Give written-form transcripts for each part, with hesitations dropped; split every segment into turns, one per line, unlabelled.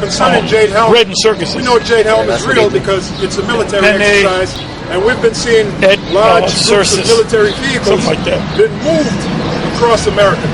concerning Jade Helm,
Red and circuses.
we know Jade Helm is real because it's a military exercise, and we've been seeing large groups of military vehicles being moved across America.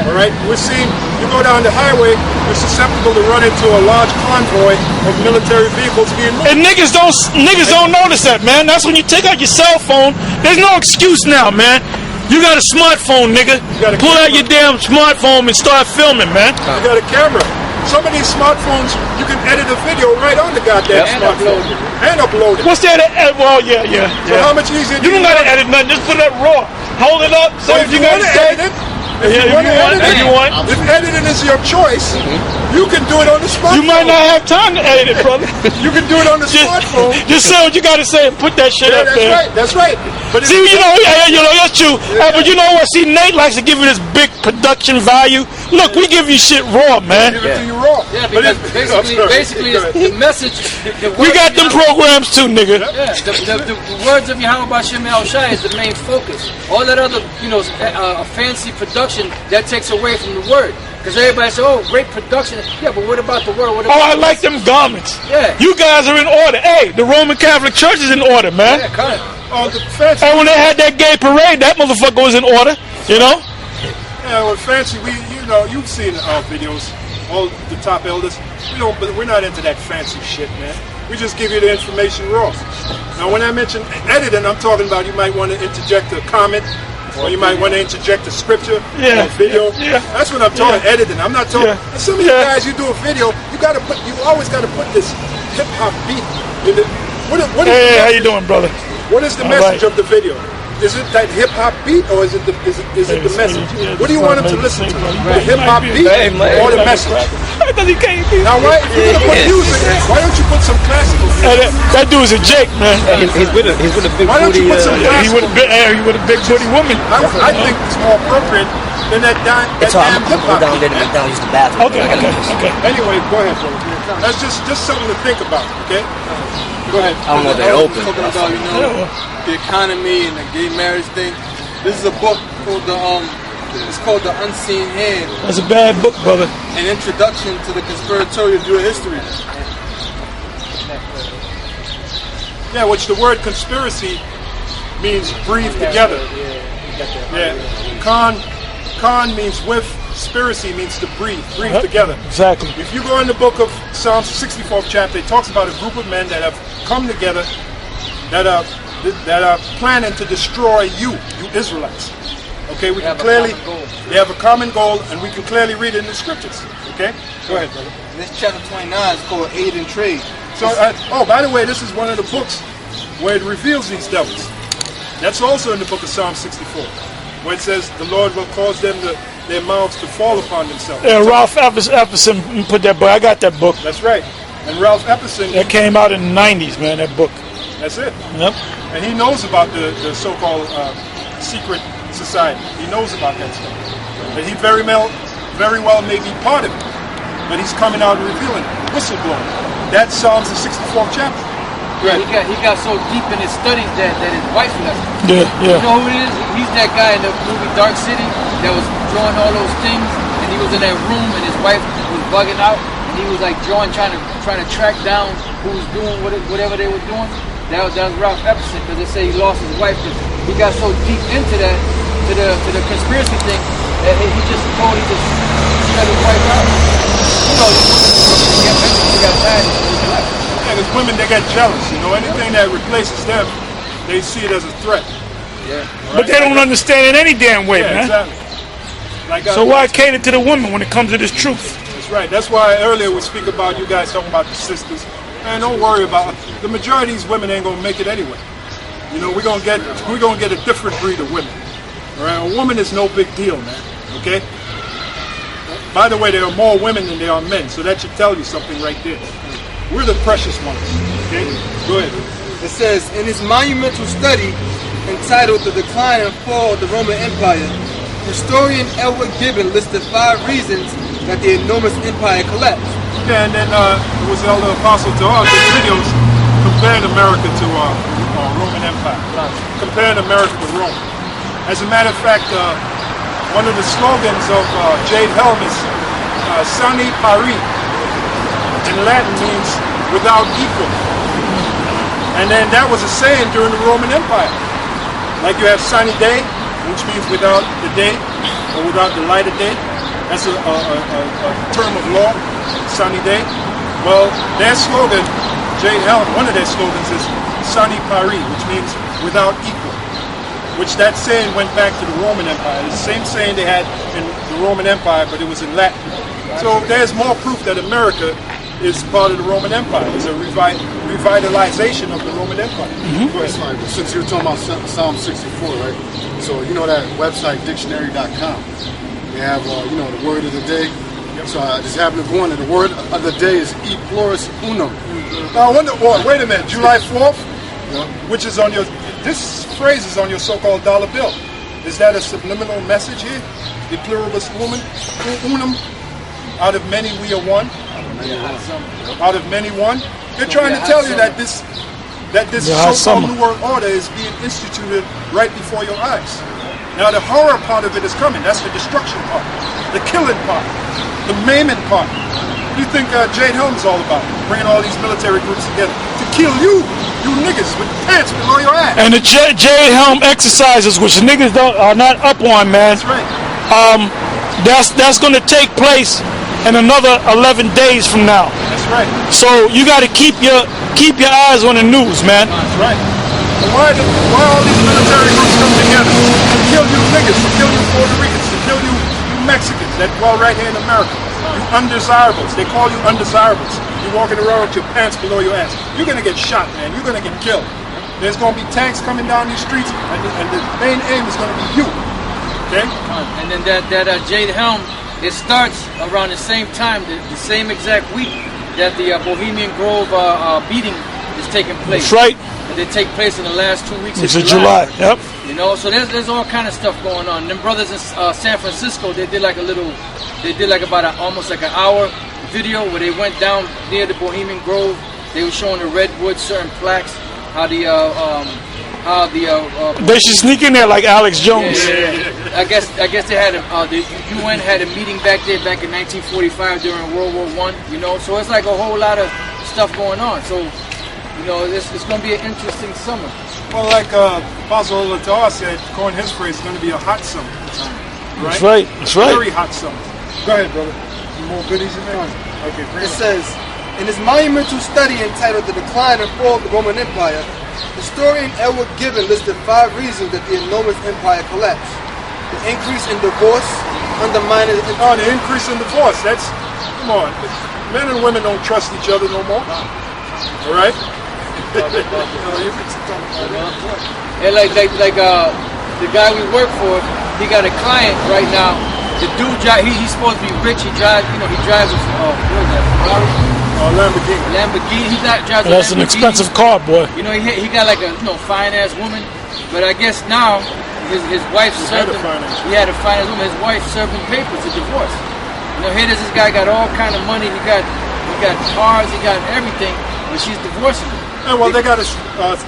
All right, we're seeing you go down the highway, you're susceptible to run into a large convoy of military vehicles being moved.
And niggas don't notice that, man. That's when you take out your cell phone. There's no excuse now, man. You got a smartphone, nigga. Pull out your damn smartphone and start filming, man.
You got a camera. Some of these smartphones, you can edit a video right on the goddamn smartphone and upload it.
What's that? Well, yeah.
So how much easier?
You don't gotta edit nothing. Just put it up raw. Hold it up. So
if you want to edit it. If you want, if editing is your choice, you can do it on the smartphone.
You might not have time to edit it, brother.
You can do it on the smartphone.
Just say what you got to say and put that shit up there.
That's right. But
see, that's true. But you know what? See, Nate likes to give you this big production value. Look, we give you shit raw, man.
Give it to you raw.
Yeah, because basically the message.
We got them programs too, nigga.
Yeah, the words of Yahweh Shem El Shai is the main focus. All that other, fancy production, that takes away from the word. Because everybody says, oh, great production. Yeah, but what about the word?
I like them garments.
Yeah.
You guys are in order. Hey, the Roman Catholic Church is in order, man.
Yeah, kind of.
And when they had that gay parade, that motherfucker was in order, you know?
Yeah, well, fancy, you've seen our videos, all the top elders. We're not into that fancy shit, man. We just give you the information raw. Now, when I mention editing, I'm talking about you might want to interject a comment, or you might want to interject a scripture or a video. Yeah. That's what I'm talking. Editing. I'm not talking. Some of you guys, you do a video, you always got to put this hip hop beat in it.
Hey, how you doing, brother?
What is the message of the video? Is it that hip hop beat, or is it the message? What do you want them to listen to? The hip hop beat or the message? Now, why? If you're gonna put music, why don't you put some classical music?
That dude's a Jake, man.
He's with a big
why don't you put some
he with a big booty woman.
I think it's more appropriate than that damn hip hop.
Down there to McDonald's, use the bathroom.
Okay.
Anyway, go ahead, brother. That's just something to think about. Okay. Go ahead.
I don't know if they're open.
Talking about, the economy and the gay marriage thing. This is a book called it's called The Unseen Hand.
That's a bad book, brother.
An introduction to the conspiratorial view of history.
Yeah, which the word conspiracy means breathe together. Yeah. Con means with. Conspiracy means to breathe together.
Exactly.
If you go in the book of Psalms 64th chapter, it talks about a group of men that have come together that are planning to destroy you Israelites. Okay, they have a common goal, and we can clearly read it in the scriptures. Okay, go ahead, brother.
This chapter 29 is called Aid and Trade.
So, by the way, this is one of the books where it reveals these devils. That's also in the book of Psalm 64, where it says the Lord will cause them their mouths to fall upon themselves.
Yeah, Ralph Epperson put that book. I got that book.
That's right. And Ralph Epperson...
That came out in the 90s, man, that book.
That's it.
Yep.
And he knows about the so-called secret society. He knows about that stuff. And he very well may be part of it. But he's coming out and revealing it. Whistleblowing. That's Psalms the 64th chapter.
Yeah, he got so deep in his studies that his wife left
Yeah.
him. You know who it is? He's that guy in the movie Dark City that was drawing all those things, and he was in that room, and his wife was bugging out, and he was like trying to track down who was doing whatever they were doing. That was Ralph Epperson, because they say he lost his wife because he got so deep into that to the conspiracy thing that he just shut his wife out. He got tired.
Yeah, there's women that get jealous. Anything that replaces them, they see it as a threat.
Yeah.
Right?
But they don't understand it any damn way, man.
Exactly.
So why cater to the women when it comes to this truth?
That's right. That's why earlier we speak about you guys talking about the sisters. Man, don't worry about it. The majority of these women ain't gonna make it anyway. We're gonna get a different breed of women. All right? A woman is no big deal, man. Okay. By the way, there are more women than there are men, so that should tell you something right there. We're the precious ones. Okay? Go ahead.
It says, in his monumental study entitled The Decline and Fall of the Roman Empire, historian Edward Gibbon listed 5 reasons that the enormous empire collapsed.
Yeah, and then it was Elder Apostle to our videos comparing America to Roman Empire. Comparing America to Rome. As a matter of fact, one of the slogans of Jade Helm is Sani Pari. in Latin means without equal. And then that was a saying during the Roman Empire. Like you have sunny day, which means without the day, or without the light of day. That's a term of law, sunny day. Well, their slogan, Jade Helm, one of their slogans is Sani Pari, which means without equal. Which that saying went back to the Roman Empire. It's the same saying they had in the Roman Empire, but it was in Latin. So there's more proof that America is part of the Roman Empire. It's a revitalization of the Roman Empire.
Right. Since you're talking about Psalm 64, right? So you know that website, dictionary.com. They have, the word of the day. So I just happened to go on, and the word of the day is e pluribus unum.
Now, wait a minute. July 4th, which is on your, this phrase is on your so-called dollar bill. Is that a subliminal message here? E pluribus unum. Out of many we are one. Out of many one. They're trying to tell you that this so-called New World Order is being instituted right before your eyes. Now the horror part of it is coming. That's the destruction part, the killing part, the maiming part. What do you think Jade Helm is all about? Bringing all these military groups together to kill you niggas with pants below your ass.
And the Jade Helm exercises, which niggas are not up on, man.
That's right.
That's going to take place in another 11 days from now.
That's right.
So you got to keep your eyes on the news, man.
That's right. And why all these military groups come together to kill you niggas, to kill you Puerto Ricans, to kill you Mexicans that dwell right here in America? You undesirables. They call you undesirables. You're walking around with your pants below your ass. You're going to get shot, man. You're going to get killed. There's going to be tanks coming down these streets, and the main aim is going to be you. Okay?
And then that Jade Helm, it starts around the same time, the same exact week that the Bohemian Grove beating is taking place.
That's right.
And they take place in the last 2 weeks
It's
of
July. Yep.
You know, so there's all kind of stuff going on. Them brothers in San Francisco, they did like about almost like an hour video where they went down near the Bohemian Grove. They were showing the redwood, certain plaques, how the
They should sneak in there like Alex Jones.
yeah. I guess they had the UN had a meeting back there back in 1945 during World War I. You know, so it's like a whole lot of stuff going on. So, you know, it's going to be an interesting summer.
Well, like Basil Latar said, coin his phrase, it's going to be a hot summer. Right?
That's right. That's right.
Very hot summer. Go ahead, brother. Some more goodies in there? Okay, bring
It
it.
says, in his monumental study entitled The Decline and Fall of the Roman Empire, historian Edward Gibbon listed 5 reasons that the enormous empire collapsed. The increase in divorce, undermining the
Oh, the increase in divorce. That's, come on. Men and women don't trust each other no more. All right?
And like the guy we work for, he got a client right now. The dude, he's supposed to be rich. He drives a Ferrari, Lamborghini. He drives a
That's an
Lamborghini.
expensive car, boy.
You know, he got like a fine ass woman, but I guess now his wife served him. He had a fine ass woman. His wife served him papers to divorce. You know, here this guy got all kind of money. He got cars. He got everything, but she's divorcing him.
Yeah, well, they got a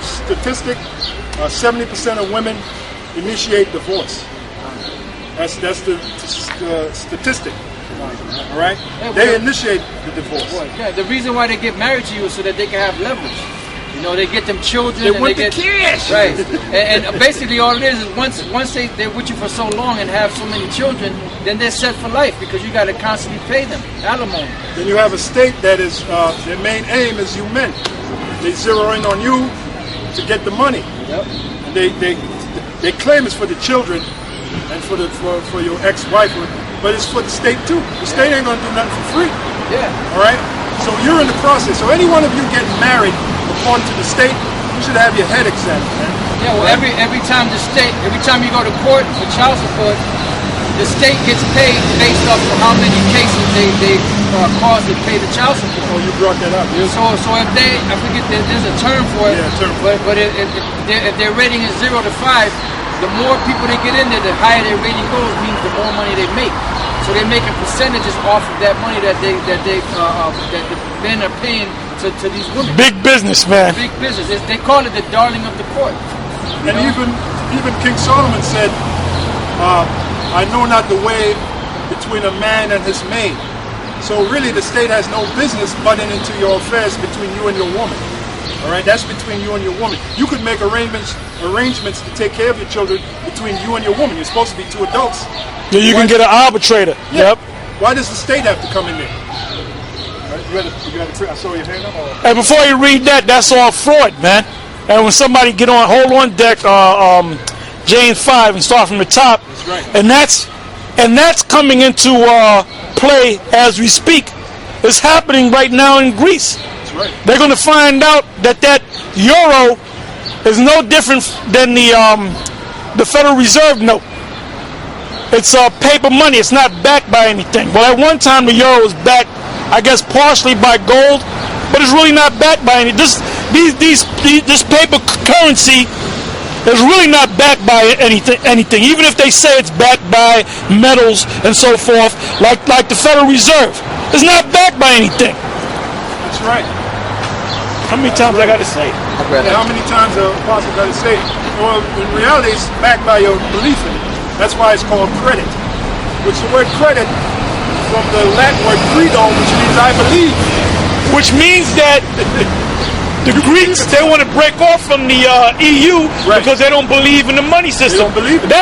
statistic. 70% of women initiate divorce. That's the statistic. All right? They initiate the divorce.
Yeah, the reason why they get married to you is so that they can have leverage. You know, they get them children.
They
and
want
they
the
get
cash.
right. And basically, all it is once they're with you for so long and have so many children, then they're set for life because you got to constantly pay them alimony.
Then you have a state that is their main aim is you men. They zero in on you to get the money.
Yep.
And they claim it's for the children and for your ex-wife, but it's for the state too. The state ain't gonna do nothing for free.
Yeah.
All right. So you're in the process. So any one of you getting married according to the state, you should have your head examined, man.
Yeah. Well, every time you go to court for child support, the state gets paid based off of how many cases they cause to pay the child support.
Oh, you brought that up.
So if I forget there's a term for it.
Yeah, term.
But if their rating is 0 to 5, the more people they get in there, the higher their rating goes. Means the more money they make. So they're making percentages off of that money that the men are paying to these women.
Big business, man.
Big business. They call it the darling of the court.
And even King Solomon said, I know not the way between a man and his maid. So really, the state has no business butting into your affairs between you and your woman. All right, that's between you and your woman. You could make arrangements to take care of your children between you and your woman. You're supposed to be two adults.
Yeah, you can get an arbitrator.
Yeah.
Yep.
Why does the state have to come in there? I saw your hand up.
And before you read that, that's all fraud, man. And when somebody hold on deck, James 5 and start from the top,
that's right.
and that's coming into play as we speak. It's happening right now in Greece.
That's right.
They're going to find out that euro is no different than the Federal Reserve note. It's paper money. It's not backed by anything. Well, at one time the euro was backed, I guess, partially by gold, but it's really not backed by anything. This paper currency is really not backed by anything. Even if they say it's backed by metals and so forth, like the Federal Reserve, it's not backed by anything.
That's right.
How many times I got to say it?
And how many times the apostle got to say it? Well, in reality, it's backed by your belief in it. That's why it's called credit. Which the word credit from the Latin word credo, which means I believe.
Which means that the Greeks, they want to break off from the EU because they don't believe in the money system.
They don't believe in it.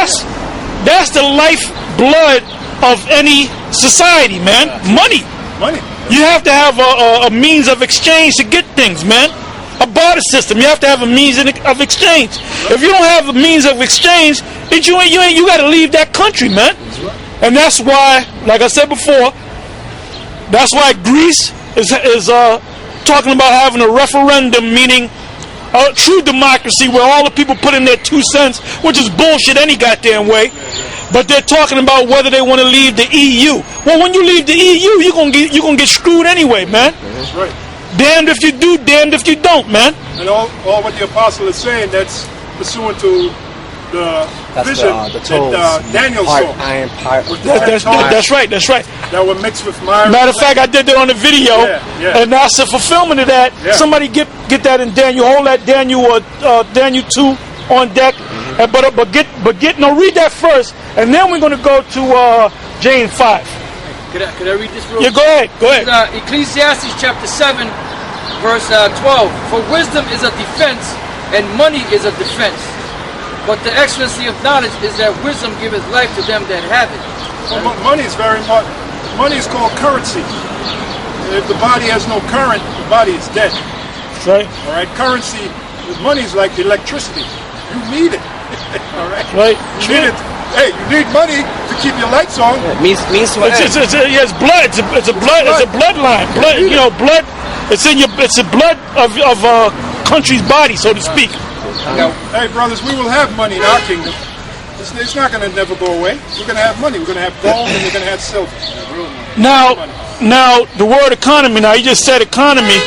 That's the lifeblood of any society, man. Money. You have to have a means of exchange to get things, man. A barter system. You have to have a means of exchange. If you don't have a means of exchange, then you got to leave that country, man. And that's why, like I said before, that's why Greece is talking about having a referendum, meaning a true democracy where all the people put in their 2 cents, which is bullshit any goddamn way. But they're talking about whether they want to leave the EU. Well, when you leave the EU, you're gonna get screwed anyway, man.
That's right.
Damned if you do, damned if you don't, man.
And all what the apostle is saying, that's pursuant to the vision that Daniel saw.
Iron part.
That's right.
That were mixed with myrrh.
Matter of fact, I did that on the video, and that's a fulfillment of that.
Yeah.
Somebody get that in Daniel. Hold that Daniel 2 on deck. Read that first, and then we're going to go to James 5.
Could I read this real
Yeah, go ahead.
Ecclesiastes chapter 7, verse 12. For wisdom is a defense, and money is a defense. But the excellency of knowledge is that wisdom giveth life to them that have it.
Well, money is very important. Money is called currency. If the body has no current, the body is dead.
That's right.
All right. Currency, money is like electricity. You need it. All right.
Right.
You need it. Hey, you need money to keep your lights on.
Means to
It's blood. It's a bloodline. Blood. Blood. It's a blood of a country's body, so to speak.
Hey, brothers, we will have money in our kingdom. It's not going to never go away. We're going to have money. We're going to have gold and we're going to have silver.
Now the word economy. Now you just said economy,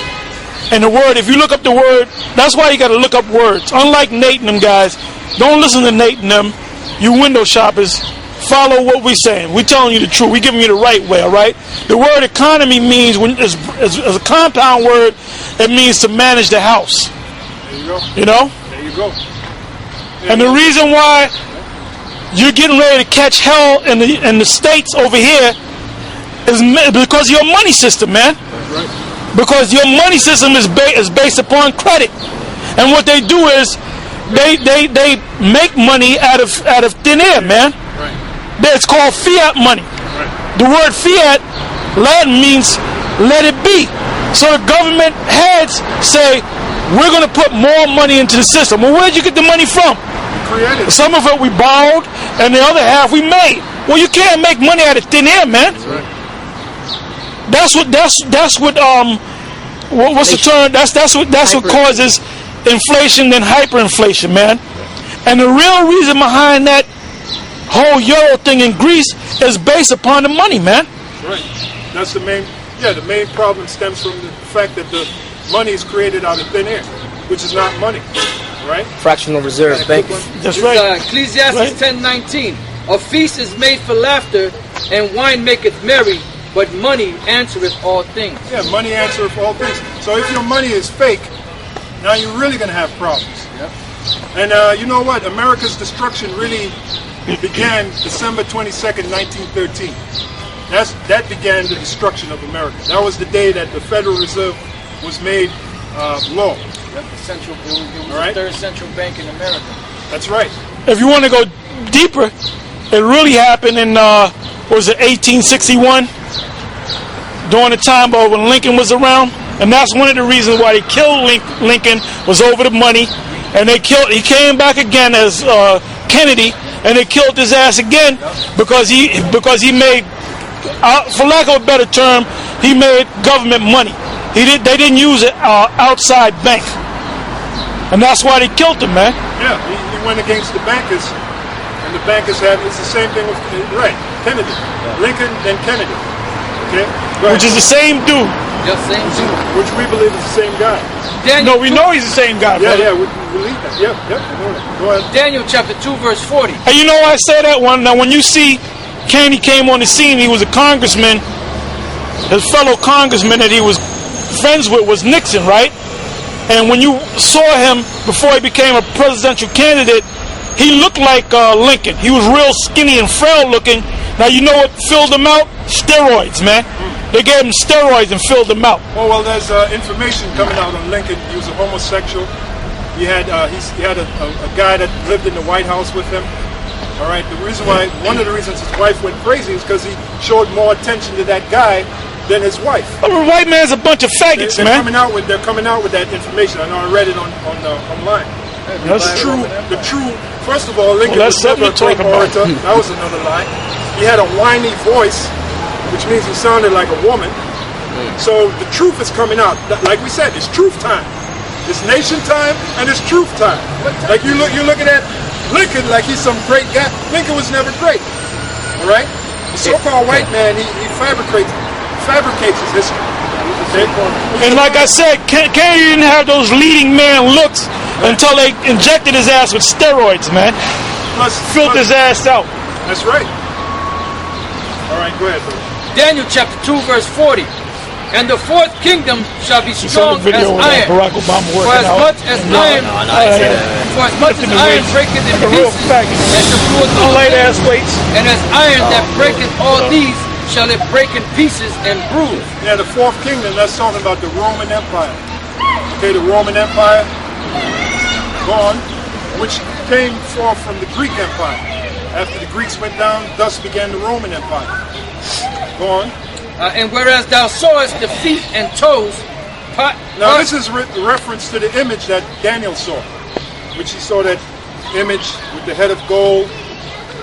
and the word. If you look up the word, that's why you got to look up words. Unlike Nate and them guys, don't listen to Nate and them. You window shoppers, follow what we're saying. We're telling you the truth. We're giving you the right way, all right? The word economy means, as a compound word, it means to manage the house.
There you go.
You know?
There you go.
And the reason why you're getting ready to catch hell in the States over here is because of your money system, man.
That's right.
Because your money system is based upon credit. And what they do is, they make money out of thin air, man.
Right.
It's called fiat money.
Right.
The word fiat, Latin, means let it be. So the government heads say, we're going to put more money into the system. Well, where'd you get the money from?
Created.
Some of it we borrowed, and the other half we made. Well, you can't make money out of thin air, man.
That's right.
What's the term? That's what causes inflation and hyperinflation, man. And the real reason behind that whole euro thing in Greece is based upon the money, man.
Right. That's the main. Yeah, the main problem stems from the fact that the money is created out of thin air, which is not money, right?
fractional reserve bank.
That's right.
Ecclesiastes 10:19. A feast is made for laughter, and wine maketh merry, but money answereth all things.
Yeah, money answereth all things. So if your money is fake, now you're really going to have problems. Yeah. And you know what? America's destruction really began December 22nd, 1913. That began the destruction of America. That was the day that the Federal Reserve was made law.
The central, it was
All right.
the third central bank in America.
That's right.
If you want to go deeper, it really happened in was it 1861, during the time of when Lincoln was around, and that's one of the reasons why they killed Lincoln was over the money, and he came back again as Kennedy, and they killed his ass again because he made, for lack of a better term, he made government money. They didn't use an outside bank, and that's why they killed him, man.
Yeah, he went against the bankers, and the bankers it's the same thing with Kennedy, Lincoln, then Kennedy. Okay,
Which is the same dude.
Just same dude.
Which we believe is the same guy.
Daniel,
No, we know he's the same guy,
Yeah,
brother.
yeah, we believe that. Yep, we know that. Go ahead.
Daniel chapter 2 verse 40.
And you know why I say that one? Now, when you see Kennedy came on the scene, he was a congressman. His fellow congressman that he was friends with was Nixon, right? And when you saw him before he became a presidential candidate, he looked like Lincoln. He was real skinny and frail looking. Now, you know what filled him out? Steroids, man. They gave him steroids and filled him out.
Oh, well, there's information coming out on Lincoln. He was a homosexual. He had a guy that lived in the White House with him. All right. One of the reasons his wife went crazy is because he showed more attention to that guy than his wife.
The white man's a bunch of faggots,
They're
man.
coming out with that information. I know I read it online.
That's
The true. First of all, Lincoln
Well,
was
that's
never a
something
great
to talk about.
orator. That was another lie. He had a whiny voice, which means he sounded like a woman. So the truth is coming out. Like we said, it's truth time. It's nation time and it's truth time. Like you're looking at Lincoln like he's some great guy. Lincoln was never great. All right. The so-called white man, he fabricates his history. Okay?
And like I said, Kennedy didn't have those leading man looks until they injected his ass with steroids, man. Filled his ass out.
That's right. All right, go ahead, bro.
Daniel chapter 2 verse 40. And the fourth kingdom shall be
You saw
strong
the video
as
with
iron.
Barack Obama
For
working
as
out.
much as iron, for as much as
Lifting the
iron
weights.
breaketh in
Like a real
pieces,
faggot.
and subdueth all
Light
things,
ass weights.
and as iron that breaketh all these, shall it break in pieces and bruise.
Yeah, the fourth kingdom, that's talking about the Roman Empire. Okay, the Roman Empire, gone, which came forth from the Greek Empire. After the Greeks went down, thus began the Roman Empire. Go on.
And whereas thou sawest the feet and toes,
Now this is reference to the image that Daniel saw, which he saw that image with the head of gold,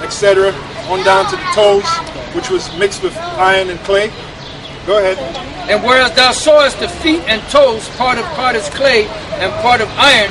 etc., on down to the toes, which was mixed with iron and clay. Go ahead.
and whereas thou sawest the feet and toes, part is clay and part of iron,